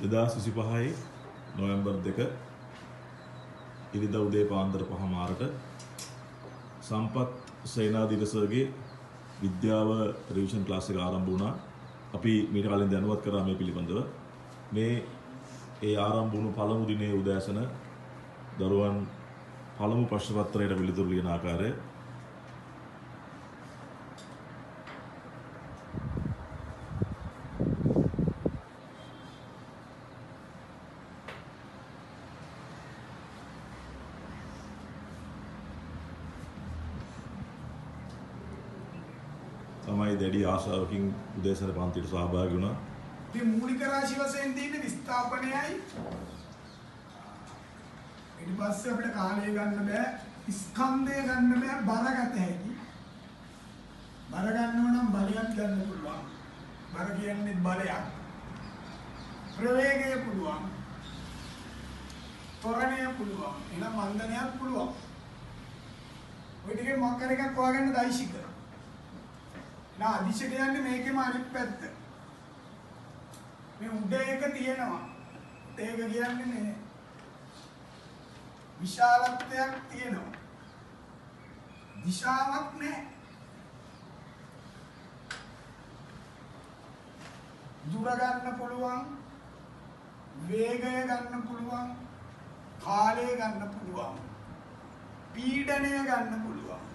2025 නොවැම්බර් 2 ඉරිදා උදේ පාන්දර 5:00ට සම්පත් සේනාධිරසගේ විද්‍යාව රිවිෂන් ක්ලාස් එක ආරම්භ වුණා. අපි මීට කලින් දැනුවත් කරා මේ පිළිබඳව. මේ ඒ ආරම්භ වුණු පළමු දිනේ උදෑසන දරුවන් පළමු ප්‍රශ්න පත්‍රයට පිළිතුරු ලියන ආකාරය තමයි දැඩි ආශාවකින් උදෑසන පන්තියට සහභාගී වුණා. මේ මූලික රාශි වශයෙන් තියෙන විස්ථාපනයයි ඊට පස්සේ අපිට කාලය ගන්න බෑ, ස්කන්ධය ගන්න බෑ, බර ගත හැකි. බර ගන්නව නම් බලයක් ගන්න පුළුවන්. බර කියන්නේ බලයක්. ප්‍රවේගය පුළුවන්. ත්වරණය පුළුවන්. එනම් මන්දනයක් පුළුවන්. ඔය ටිකේ මොකක් හරි එකක් හොයාගන්න දෛශික. නා අදිශ කියන්නේ මේකෙම අනිත් පැත්ත. මේ උඩ එක තියෙනවා. ඒක කියන්නේ මේ විශාලත්වයක් තියෙනවා. දිශාවක් නැහැ. දුර ගන්න පුළුවන්, වේගය ගන්න පුළුවන්, කාලය ගන්න පුළුවන්, පීඩනය ගන්න පුළුවන්.